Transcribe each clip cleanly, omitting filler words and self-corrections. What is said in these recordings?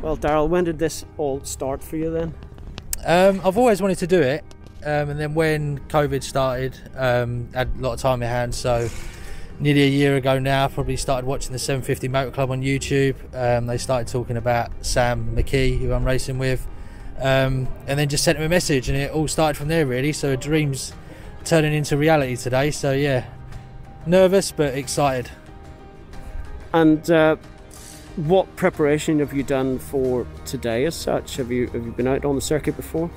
Well, Daryl, when did this all start for you then? I've always wanted to do it, and then when COVID started, had a lot of time in my hands, so nearly a year ago now, probably started watching the 750 Motor Club on YouTube. They started talking about Sam McKee, who I'm racing with, and then just sent him a message, and it all started from there really. So a dream's turning into reality today, so yeah, nervous but excited. And what preparation have you done for today as such? Have you been out on the circuit before?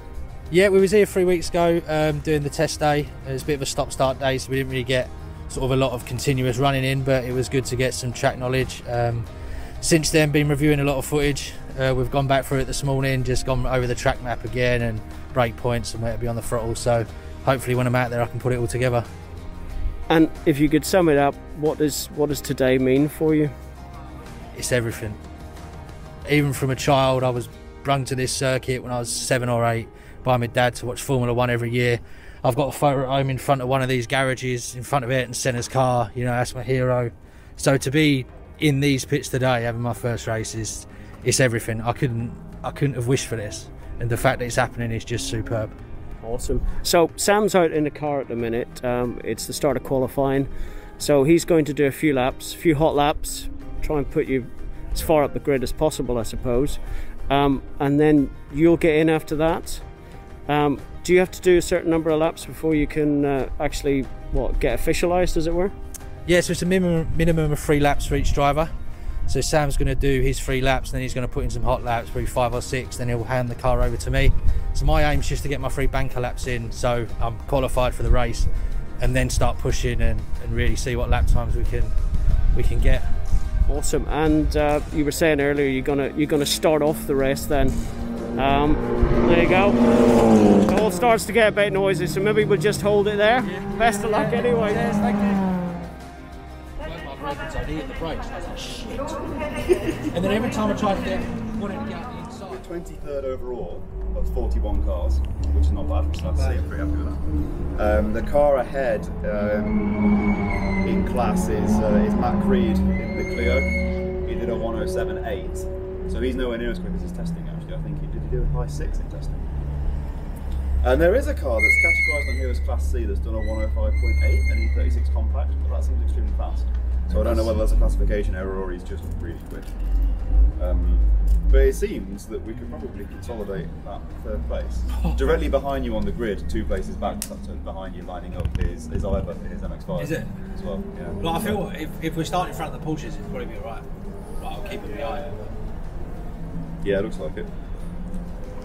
Yeah, we was here 3 weeks ago doing the test day. It was a bit of a stop-start day, so we didn't really get sort of a lot of continuous running in, but it was good to get some track knowledge. Since then, been reviewing a lot of footage. We've gone back through it this morning, just gone over the track map again and brake points and where to be on the throttle, so hopefully when I'm out there I can put it all together. And if you could sum it up, what does today mean for you? It's everything. Even from a child, I was brung to this circuit when I was 7 or 8 by my dad to watch Formula 1 every year. I've got a photo at home in front of one of these garages, in front of Ayrton Senna's car, you know, that's my hero. So to be in these pits today, having my first race, it's everything. I couldn't have wished for this, and the fact that it's happening is just superb. Awesome. So Sam's out in the car at the minute. It's the start of qualifying, so he's going to do a few laps, a few hot laps, try and put you as far up the grid as possible, I suppose, and then you'll get in after that. Do you have to do a certain number of laps before you can actually get officialised, as it were? Yeah, so it's a minimum of 3 laps for each driver. So Sam's going to do his 3 laps, and then he's going to put in some hot laps, probably 5 or 6, then he'll hand the car over to me. So my aim is just to get my 3 banker laps in, so I'm qualified for the race, and then start pushing and really see what lap times we can get. Awesome. And you were saying earlier you're gonna start off the race then. There you go. It all starts to get a bit noisy, so maybe we'll just hold it there. Yeah. Best of luck anyway. Yes, thank you. I hit the brakes, I was like, shit. And then every time I tried to wanted to get out the inside. 23rd overall of 41 cars, which is not bad. So I'm pretty happy with that. The car ahead in class is Matt Creed in the Clio. He did a 107.8, so he's nowhere near as quick as his testing actually. I think he did a high 6 in testing. And there is a car that's categorised on here as Class C that's done a 105.8 and E36 compact, but that seems extremely fast. So I don't know whether that's a classification error or he's just really quick. But it seems that we could probably consolidate that 3rd place. Directly behind you on the grid, 2 places back, so behind you lining up is Oliver in his MX-5. Is it? As well, yeah. Well, I feel if we start in front of the Porsches, it'll probably be alright. Right, I'll keep it behind. Yeah, it looks like it.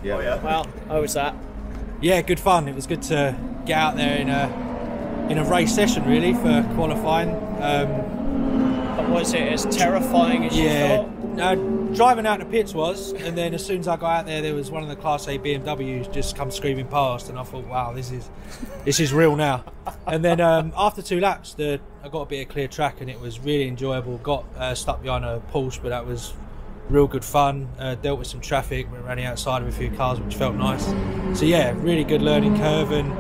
Yeah. Oh yeah. Well, how was that? Yeah, good fun. It was good to get out there in a race session really for qualifying. But was it as terrifying as you thought? Driving out the pits was, and then as soon as I got out there was one of the Class A BMWs just come screaming past, and I thought, wow, this is real now. And then after 2 laps, I got a bit of clear track, and it was really enjoyable. Got stuck behind a Porsche, but that was real good fun. Dealt with some traffic, went around the outside of a few cars, which felt nice. So yeah, really good learning curve, and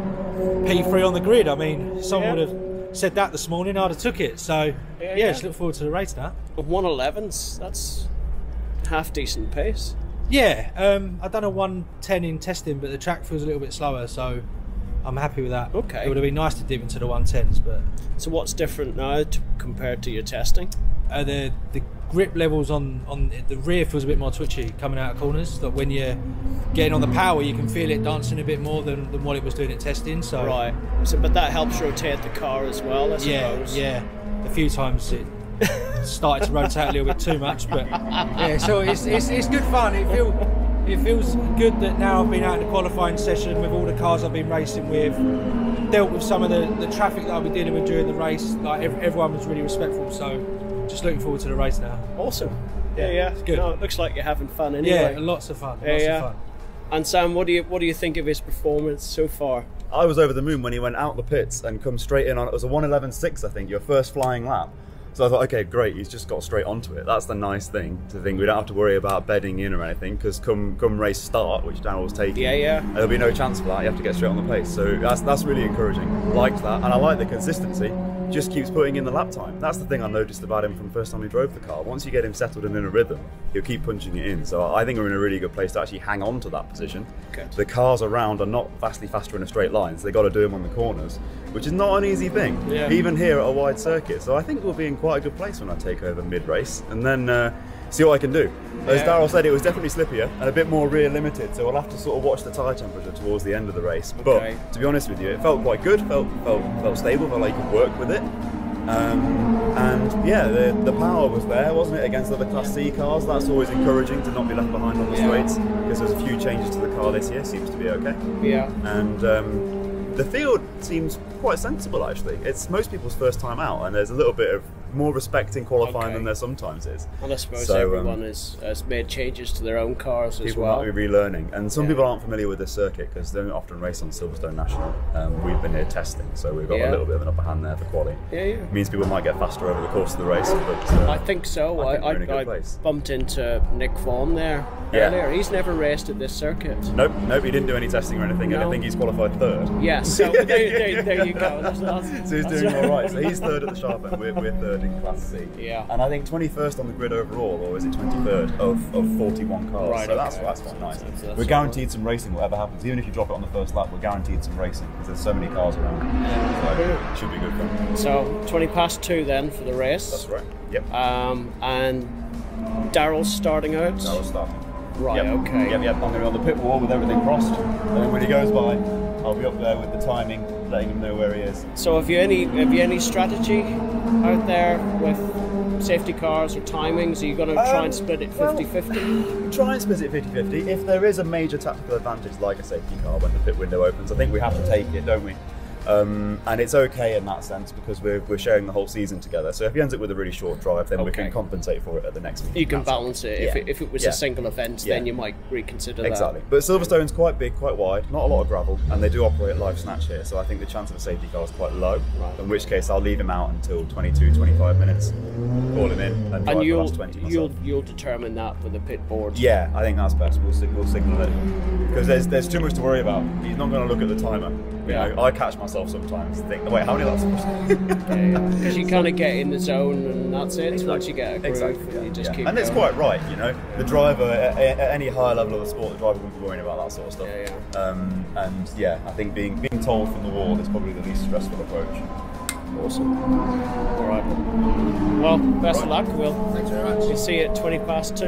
P3 on the grid. I mean, someone would have said that this morning, I'd have took it. So yeah, just look forward to the race now. 111s, that's half decent pace. Yeah, I've done a 110 in testing, but the track feels a little bit slower, so I'm happy with that. Okay. It would have been nice to dip into the 110s, but... So what's different now compared to your testing? The grip levels on the rear feels a bit more twitchy coming out of corners. That when you're getting on the power, you can feel it dancing a bit more than what it was doing at testing. So right. So, but that helps rotate the car as well, I suppose. Yeah. A few times it started to rotate a little bit too much, but yeah. So it's good fun. It feels good that now I've been out in the qualifying session with all the cars I've been racing with, dealt with some of the traffic that I'll be dealing with during the race. Like everyone was really respectful. So. Just looking forward to the race now. Awesome. Yeah. It's good. No, it looks like you're having fun anyway. Yeah, lots of fun. Lots of fun. And Sam, what do you think of his performance so far? I was over the moon when he went out the pits and come straight in on, it was a 111.6 I think, your first flying lap. So I thought, okay, great, he's just got straight onto it. That's the nice thing, to think we don't have to worry about bedding in or anything, because come race start, which Daryl was taking, there'll be no chance for that. You have to get straight on the pace. So that's really encouraging. Liked that, and I like the consistency. just keeps putting in the lap time. That's the thing I noticed about him from the first time he drove the car. Once you get him settled and in a rhythm, he'll keep punching it in. So I think we're in a really good place to actually hang on to that position. Good. The cars around are not vastly faster in a straight line, so they've got to do them on the corners, which is not an easy thing, even here at a wide circuit. So I think we'll be in quite a good place when I take over mid-race, and then see what I can do. As Daryl said, it was definitely slippier and a bit more rear limited, so we'll have to sort of watch the tyre temperature towards the end of the race. But to be honest with you, it felt quite good, felt stable, felt like you could work with it. And yeah, the power was there, wasn't it, against other Class C cars. That's always encouraging to not be left behind on the straights, because there's a few changes to the car this year, seems to be okay. Yeah. And the field seems quite sensible, actually. It's most people's first time out, and there's a little bit of more respect in qualifying than there sometimes is. And I suppose everyone has made changes to their own cars as well. People might be relearning, and some people aren't familiar with this circuit because they don't often race on Silverstone National. We've been here testing, so we've got a little bit of an upper hand there for quali. It means people might get faster over the course of the race. But I think so. I bumped into Nick Vaughan there earlier. He's never raced at this circuit. Nope, he didn't do any testing or anything, and I think he's qualified third. Yes, so there you go. So he's doing all right. So he's third at the sharp end, we're third in Class C. Yeah. And I think 21st on the grid overall, or is it 23rd of 41 cars? Right, so that's quite nice. That's we're guaranteed some racing, whatever happens. Even if you drop it on the first lap, we're guaranteed some racing because there's so many cars around. So it should be good fun. So 20 past 2 then for the race. That's right. Yep. And Daryl's starting out. Daryl's starting. Right. Okay. Yep. I'm going to be on the pit wall with everything crossed. And then when he goes by, I'll be up there with the timing, letting him know where he is. So have you any strategy out there with safety cars or timings? Are you going to try and split it 50-50? Try and split it 50-50. If there is a major tactical advantage like a safety car when the pit window opens, I think we have to take it, don't we? And it's okay in that sense because we're sharing the whole season together. So if he ends up with a really short drive, then we can compensate for it at the next meeting. You can balance it. If it was a single event, then you might reconsider that. Exactly. But Silverstone's quite big, quite wide, not a lot of gravel, and they do operate live snatch here. So I think the chance of a safety car is quite low. Right. In which case, I'll leave him out until 22-25 minutes, call him in, and drive the last 20 myself. You'll determine that with the pit board. Yeah, I think that's best. We'll signal it because there's too much to worry about. He's not going to look at the timer. You know, I catch myself sometimes and think, wait, how many laps? Because you kind of get in the zone and that's it. Exactly. Once you get a groove, you just keep and it's quite right, you know. The driver, at any higher level of the sport, the driver wouldn't be worrying about that sort of stuff. And yeah, I think being told from the wall is probably the least stressful approach. Awesome. All right. Well, best of luck. Thanks very much. We'll see you at 20 past 2.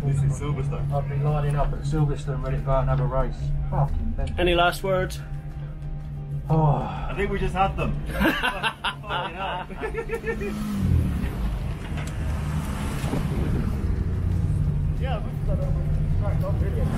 This is Silverstone. I've been lining up at Silverstone ready to go out and have a race. Any last words? I think we just had them. Yeah, not really.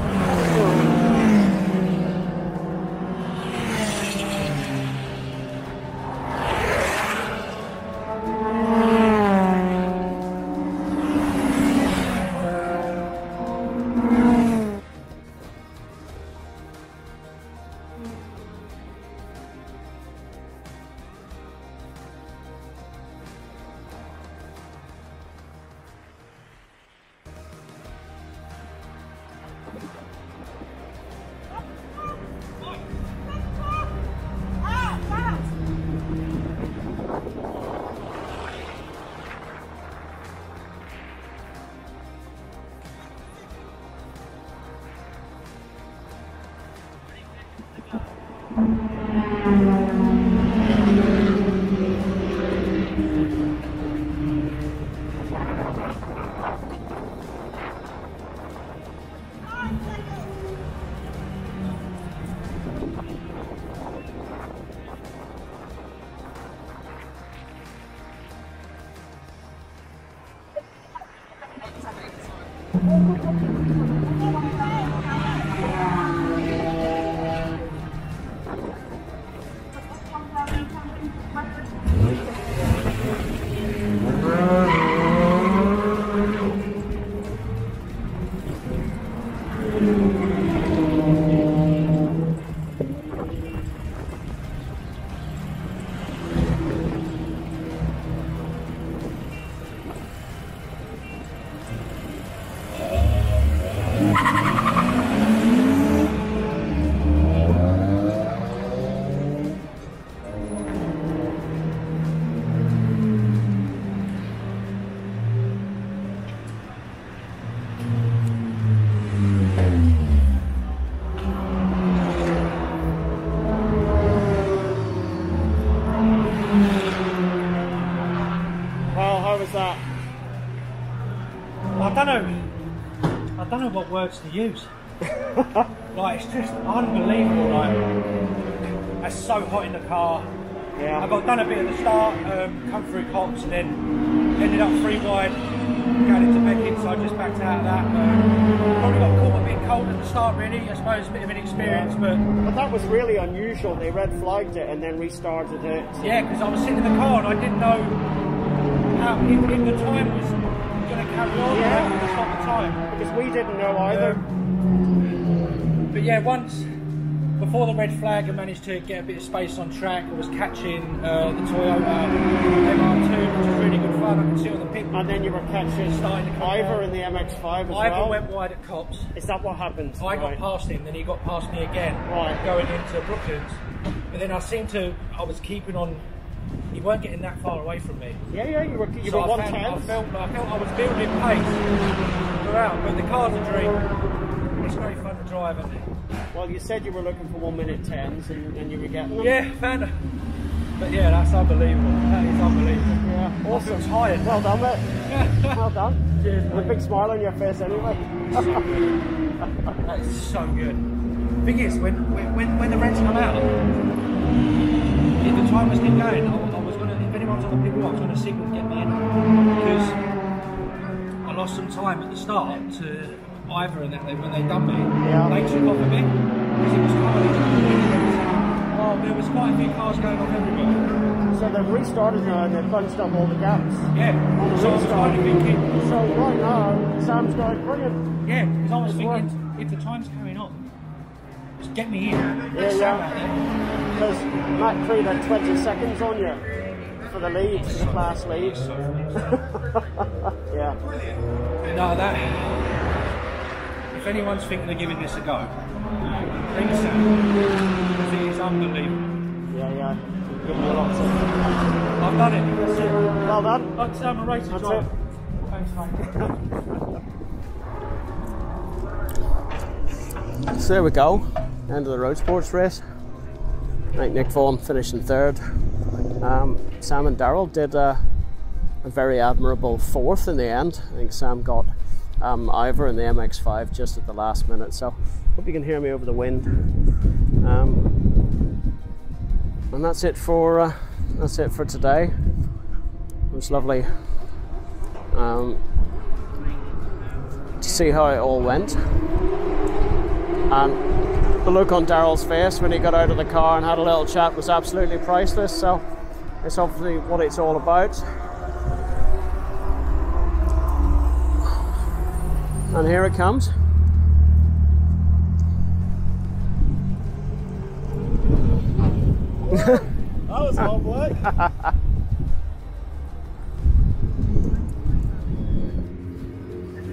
I don't know what words to use. Like, it's just unbelievable. Like, it's so hot in the car. Yeah. I got done a bit at the start, come through Cops, and then ended up 3 wide, going into Beckett, so I just backed out of that. Probably got caught a bit cold at the start, really. I suppose a bit of an experience, but that was really unusual. They red flagged it and then restarted it. Yeah, because I was sitting in the car and I didn't know how if the time was going to carry on. Yeah, to stop the time because we didn't know either. But yeah, once before the red flag, I managed to get a bit of space on track. I was catching the Toyota MR2, which was really good fun. I could see on the pit. And then you were catching Ivor in the MX-5 as well. Ivor went wide at Cops. Is that what happened? I got past him, then he got past me again, going into Brooklands. But then I was keeping on. He weren't getting that far away from me. Yeah, you were so 110. I felt I was building pace throughout, but the car's a dream. It's very fun to drive, isn't it? Well, you said you were looking for 1:10s and you were getting them. Yeah, found it. But yeah, that's unbelievable. That is unbelievable. Yeah, awesome. I'm tired. Well done, mate. Well done. Cheers, with a big smile on your face anyway. That is so good. The thing is, when the reds come out, if the time was kept going, I was going to, if anyone's on the pit wall, I was going to signal to get me in. Because I lost some time at the start to Ivor and that, when they done me, they took off a bit because it was carnage. Oh, there was quite a few cars going off everywhere. So they've restarted now and they've punched up all the gaps. Yeah, so I was kind of thinking. So right now, Sam's going brilliant. Yeah, because I was thinking, if the time's carrying on, just get me in. Yeah. Because Matt Creed had 20 seconds on you for the lead, for the class lead. Yeah. No, that. If anyone's thinking of giving this a go, bring us out, because it is unbelievable. Yeah. Give me a lot to. I've done it. That's it. Well done. I'm a racer driver. Thanks, mate. So there we go. End of the Roadsports race. I think Nick Vaughan finished in 3rd. Sam and Daryl did a very admirable 4th in the end. I think Sam got Ivor in the MX-5 just at the last minute, so hope you can hear me over the wind. And that's it for today. It was lovely to see how it all went, and the look on Daryl's face when he got out of the car and had a little chat was absolutely priceless. So it's obviously what it's all about. And here it comes. That was lovely.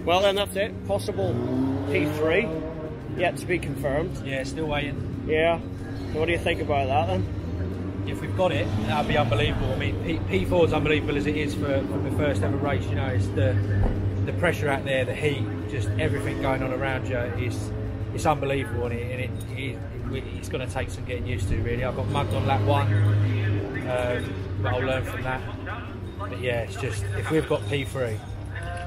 Well then, that's it. Possible P3, yet to be confirmed. Yeah, still waiting. Yeah. So what do you think about that then? If we've got it, that'd be unbelievable. I mean, P4 is unbelievable as it is for the first ever race. You know, it's the pressure out there, the heat, just everything going on around you it's unbelievable, and it's going to take some getting used to, really. I got mugged on lap 1, but I'll learn from that. But yeah, it's just, if we've got P3,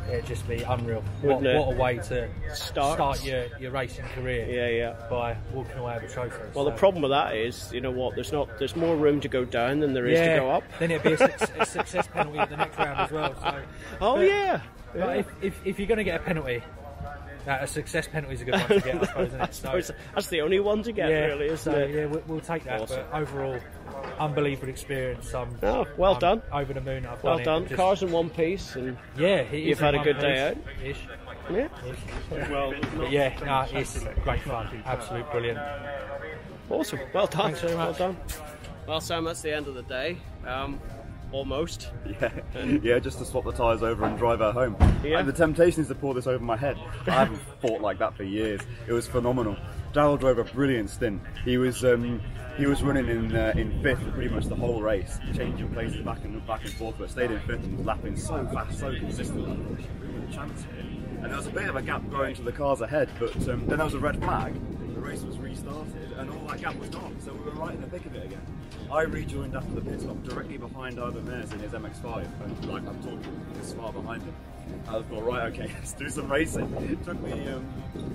it'd just be unreal. What a way to start your racing career. Yeah. By walking away with a trophy. Well, the problem with that is, you know what? There's more room to go down than there is to go up. Then it'd be a success penalty at the next round as well. So, yeah. But if you're going to get a penalty, A success penalty is a good one to get, I suppose, isn't it? I suppose that's the only one to get, really, isn't it? Yeah, we'll take that. Awesome. But overall, unbelievable experience. Well done. Over the moon. I've Well done. done. Cars in one piece, and yeah, you've had a good day out. Ish. Yeah. Well, yeah, no, it's great fun. Absolute brilliant. Awesome. Well done. Thanks very much. Well done. Well, Sam, that's the end of the day. Almost. Yeah, just to swap the tyres over and drive her home. Yeah. And the temptation is to pour this over my head. I haven't fought like that for years. It was phenomenal. Daryl drove a brilliant stint. He was running in fifth for pretty much the whole race, changing places back and forth, but stayed in fifth and was lapping so fast, so consistently. With a chance here. And there was a bit of a gap going to the cars ahead, but then there was a red flag. The race was restarted, and all that gap was gone. So we were right in the thick of it again. I rejoined after the pit stop directly behind Ivan Mears in his MX-5, and like I'm talking this far behind him. I thought, right, okay, let's do some racing. It took me,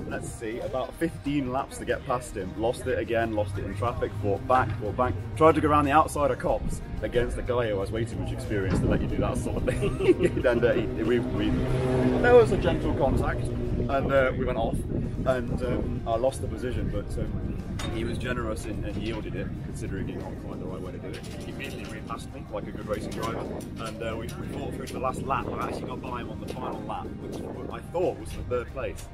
let's see, about 15 laps to get past him. Lost it again, lost it in traffic, fought back. Tried to go around the outside of cops against a guy who has way too much experience to let you do that sort of thing. And there was a gentle contact, and we went off, and I lost the position, but he was generous and yielded it, considering he's not quite the right way to do it. He immediately repassed me like a good racing driver, and we fought through to the last lap. I actually got by him on the final lap, which I thought was for third place.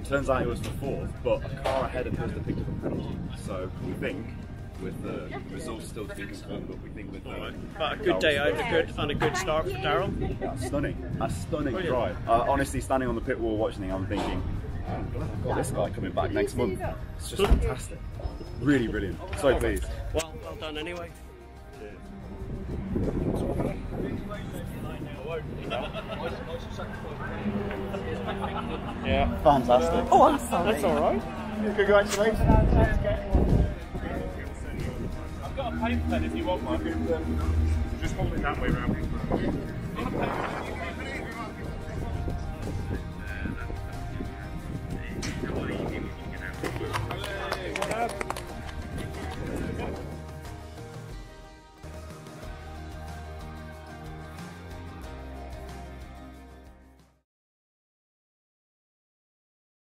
Turns out it was for fourth, but a car ahead of his that picked up a penalty. So we think, with the results still to be confirmed, but we think with but a good day out, a good start for Daryl. a stunning drive. Honestly, standing on the pit wall watching it, I'm thinking, I'm glad I've got this guy coming back next month. It's just fantastic. Really brilliant. So pleased. Well done anyway. Yeah, fantastic. Oh, I'm sorry. That's all right. Congratulations. I've got a paper pen if you want one. Just hold it that way around.